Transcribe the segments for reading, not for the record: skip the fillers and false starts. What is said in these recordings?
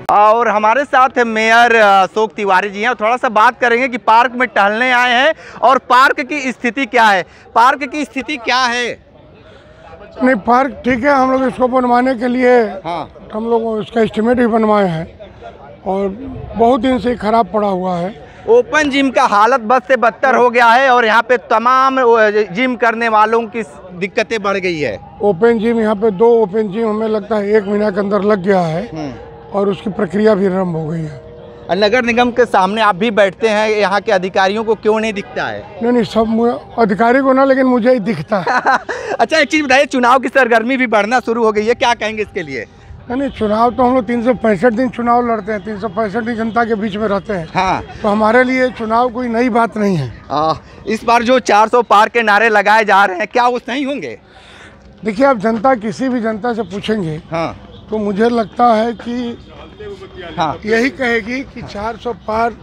और हमारे साथ मेयर अशोक तिवारी जी हैं। थोड़ा सा बात करेंगे कि पार्क में टहलने आए हैं और पार्क की स्थिति क्या है। पार्क की स्थिति क्या है? नहीं, पार्क ठीक है। हम लोग इसको बनवाने के लिए हम लोग इसका एस्टिमेट भी बनवाए हैं और बहुत दिन से खराब पड़ा हुआ है। ओपन जिम का हालत बद से बदतर हो गया है और यहाँ पे तमाम जिम करने वालों की दिक्कतें बढ़ गई है। ओपन जिम, यहाँ पे 2 ओपन जिम हमें लगता है 1 महीना के अंदर लग गया है और उसकी प्रक्रिया भी आरम्भ हो गई है। नगर निगम के सामने आप भी बैठते हैं, यहाँ के अधिकारियों को क्यों नहीं दिखता है? नहीं, सब अधिकारी को ना, लेकिन मुझे ही दिखता है। अच्छा, एक चीज़ बताइए, चुनाव की सरगर्मी भी बढ़ना शुरू हो गई है, क्या कहेंगे इसके लिए? नहीं, चुनाव तो हम लोग 365 दिन चुनाव लड़ते हैं, 365 दिन जनता के बीच में रहते हैं। हाँ, तो हमारे लिए चुनाव कोई नई बात नहीं है। इस बार जो 400 पार के नारे लगाए जा रहे हैं, क्या वो सही होंगे? देखिए, आप जनता किसी भी जनता से पूछेंगे तो मुझे लगता है कि यही कहेगी कि 400 पार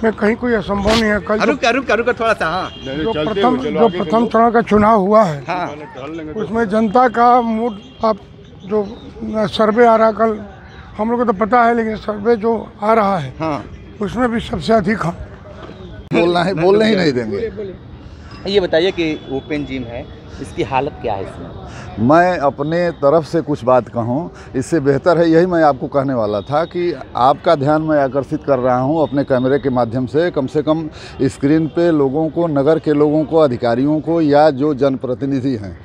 में कहीं कोई असंभव नहीं है। कल रुक थोड़ा सा। जो प्रथम चरण का चुनाव हुआ है उसमें जनता का मूड, आप जो सर्वे आ रहा, कल हम लोग को तो पता है, लेकिन सर्वे जो आ रहा है उसमें भी सबसे अधिक हम बोलना ही नहीं देंगे। ये बताइए कि ओपन जिम है, इसकी हालत क्या है इसमें? मैं अपने तरफ से कुछ बात कहूँ, इससे बेहतर है, यही मैं आपको कहने वाला था कि आपका ध्यान मैं आकर्षित कर रहा हूँ अपने कैमरे के माध्यम से कम स्क्रीन पे लोगों को, नगर के लोगों को, अधिकारियों को या जो जनप्रतिनिधि हैं,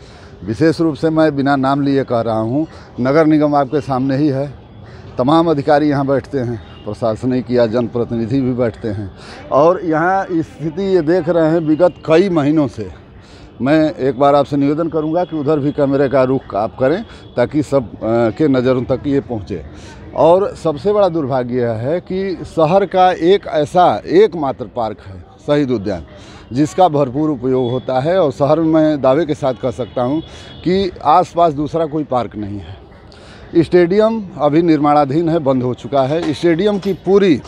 विशेष रूप से मैं बिना नाम लिए कह रहा हूँ, नगर निगम आपके सामने ही है, तमाम अधिकारी यहाँ बैठते हैं, प्रशासनिक या जनप्रतिनिधि भी बैठते हैं और यहाँ स्थिति ये देख रहे हैं विगत कई महीनों से। मैं एक बार आपसे निवेदन करूंगा कि उधर भी कैमरे का रुख आप करें ताकि सब के नज़रों तक ये पहुंचे। और सबसे बड़ा दुर्भाग्य है कि शहर का एक ऐसा एकमात्र पार्क है शहीद उद्यान, जिसका भरपूर उपयोग होता है और शहर में मैं दावे के साथ कह सकता हूं कि आसपास दूसरा कोई पार्क नहीं है। स्टेडियम अभी निर्माणाधीन है, बंद हो चुका है। स्टेडियम की पूरी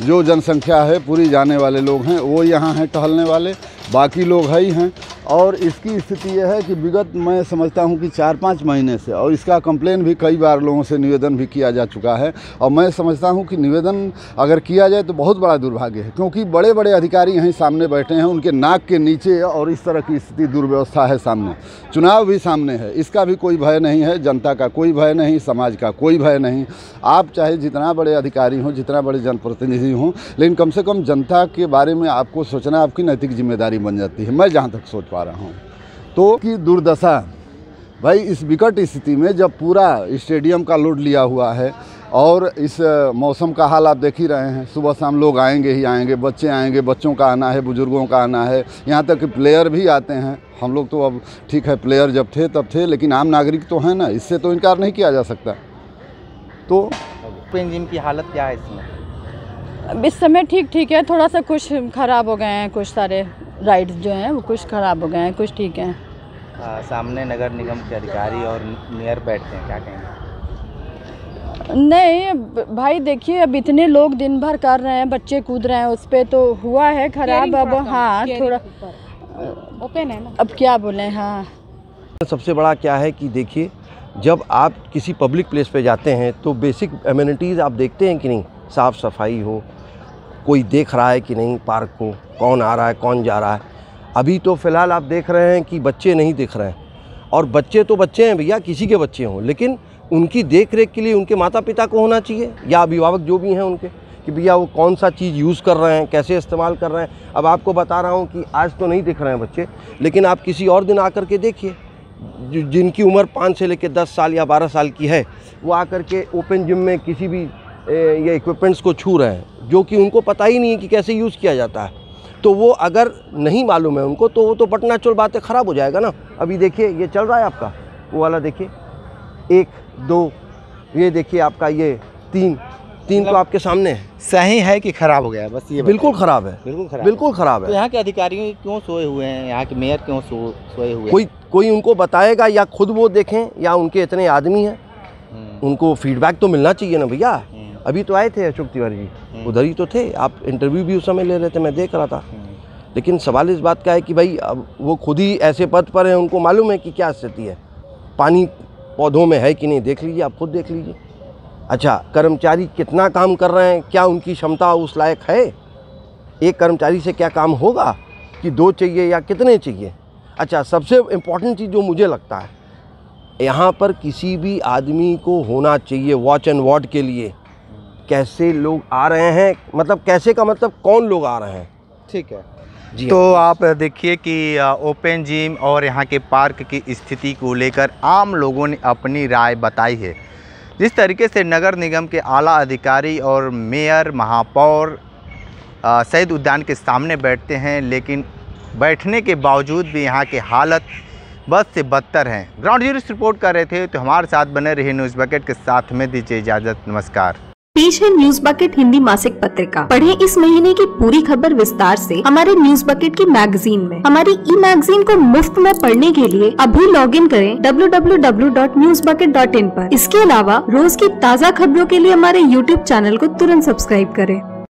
जो जनसंख्या है, पूरी जाने वाले लोग हैं वो यहाँ हैं टहलने वाले, बाकी लोग है ही हैं। और इसकी स्थिति यह है कि विगत मैं समझता हूं कि 4-5 महीने से, और इसका कंप्लेन भी कई बार लोगों से निवेदन भी किया जा चुका है, और मैं समझता हूं कि निवेदन अगर किया जाए तो बहुत बड़ा दुर्भाग्य है, क्योंकि बड़े बड़े अधिकारी यहीं सामने बैठे हैं, उनके नाक के नीचे और इस तरह की स्थिति, दुर्व्यवस्था है सामने। चुनाव भी सामने है, इसका भी कोई भय नहीं है, जनता का कोई भय नहीं, समाज का कोई भय नहीं। आप चाहे जितना बड़े अधिकारी हों, जितना बड़े जनप्रतिनिधि हों, लेकिन कम से कम जनता के बारे में आपको सोचना आपकी नैतिक जिम्मेदारी बन जाती है, मैं जहाँ तक सोच पा रहा हूँ। तो की दुर्दशा भाई, इस विकट स्थिति में जब पूरा स्टेडियम का लोड लिया हुआ है और इस मौसम का हाल आप देख ही रहे हैं, सुबह शाम लोग आएंगे ही आएंगे, बच्चे आएंगे, बच्चों का आना है, बुजुर्गों का आना है, यहाँ तक कि प्लेयर भी आते हैं। हम लोग तो अब ठीक है, प्लेयर जब थे तब थे, लेकिन आम नागरिक तो हैं ना, इससे तो इनकार नहीं किया जा सकता। तो ओपन जिम की हालत क्या है इसमें? इस समय ठीक है, थोड़ा सा कुछ ख़राब हो गए हैं, कुछ सारे राइड्स जो हैं वो कुछ ख़राब हो गए हैं, कुछ ठीक हैं। सामने नगर निगम के अधिकारी और मेयर बैठते हैं, क्या कहेंगे? नहीं भाई, देखिए अब इतने लोग दिन भर कर रहे हैं, बच्चे कूद रहे हैं उस पर, तो हुआ है ख़राब। अब हाँ, थोड़ा ओपन है ना, अब क्या बोलें। हाँ, सबसे बड़ा क्या है कि देखिए, जब आप किसी पब्लिक प्लेस पे जाते हैं तो बेसिक एमिनिटीज़ आप देखते हैं कि नहीं, साफ़ सफाई हो, कोई देख रहा है कि नहीं पार्क को, कौन आ रहा है कौन जा रहा है। अभी तो फ़िलहाल आप देख रहे हैं कि बच्चे नहीं दिख रहे हैं, और बच्चे तो बच्चे हैं भैया, किसी के बच्चे हों, लेकिन उनकी देख रेख के लिए उनके माता पिता को होना चाहिए या अभिभावक जो भी हैं उनके, कि भैया वो कौन सा चीज़ यूज़ कर रहे हैं, कैसे इस्तेमाल कर रहे हैं। अब आपको बता रहा हूँ कि आज तो नहीं दिख रहे हैं बच्चे, लेकिन आप किसी और दिन आकर के देखिए, जिनकी उम्र 5 से लेकर 10 साल या 12 साल की है, वो आकर के ओपन जिम में किसी भी ये इक्विपमेंट्स को छू रहे हैं, जो कि उनको पता ही नहीं है कि कैसे यूज़ किया जाता है। तो वो अगर नहीं मालूम है उनको, तो वो तो बटना चोल बातें ख़राब हो जाएगा ना। अभी देखिए ये चल रहा है आपका वो वाला, देखिए 1 2, ये देखिए आपका ये 3 तो आपके सामने है। सही है कि ख़राब हो गया? बस ये बिल्कुल ख़राब है, बिल्कुल ख़राब है। तो यहाँ के अधिकारी क्यों सोए हुए हैं, यहाँ के मेयर क्यों सोए हुए हैं? कोई उनको बताएगा, या खुद वो देखें, या उनके इतने आदमी हैं, उनको फीडबैक तो मिलना चाहिए ना भैया। अभी तो आए थे अशोक तिवारी जी, उधर ही तो थे, आप इंटरव्यू भी उस समय ले रहे थे, मैं देख रहा था। लेकिन सवाल इस बात का है कि भाई अब वो खुद ही ऐसे पद पर हैं, उनको मालूम है कि क्या स्थिति है, पानी पौधों में है कि नहीं, देख लीजिए, आप खुद देख लीजिए। अच्छा, कर्मचारी कितना काम कर रहे हैं, क्या उनकी क्षमता उस लायक है? एक कर्मचारी से क्या काम होगा कि 2 चाहिए या कितने चाहिए? अच्छा, सबसे इम्पॉर्टेंट चीज़ जो मुझे लगता है, यहाँ पर किसी भी आदमी को होना चाहिए वॉच एंड वार्ड के लिए कैसे लोग आ रहे हैं, मतलब कैसे का मतलब कौन लोग आ रहे हैं। ठीक है जी। तो आप देखिए कि ओपन जिम और यहाँ के पार्क की स्थिति को लेकर आम लोगों ने अपनी राय बताई है। जिस तरीके से नगर निगम के आला अधिकारी और मेयर, महापौर शहीद उद्यान के सामने बैठते हैं, लेकिन बैठने के बावजूद भी यहाँ की हालत बद से बदतर हैं। ग्राउंड जीरो से रिपोर्ट कर रहे थे, तो हमारे साथ बने रहे न्यूज़ बकेट के साथ में। दीजिए इजाज़त, नमस्कार। पेश है न्यूज़ बकेट हिंदी मासिक पत्रिका। पढ़ें इस महीने की पूरी खबर विस्तार से हमारे न्यूज़ बकेट की मैगजीन में। हमारी ई मैगजीन को मुफ्त में पढ़ने के लिए अभी लॉगिन करें www.newsbucket.in पर। इसके अलावा रोज की ताज़ा खबरों के लिए हमारे YouTube चैनल को तुरंत सब्सक्राइब करें।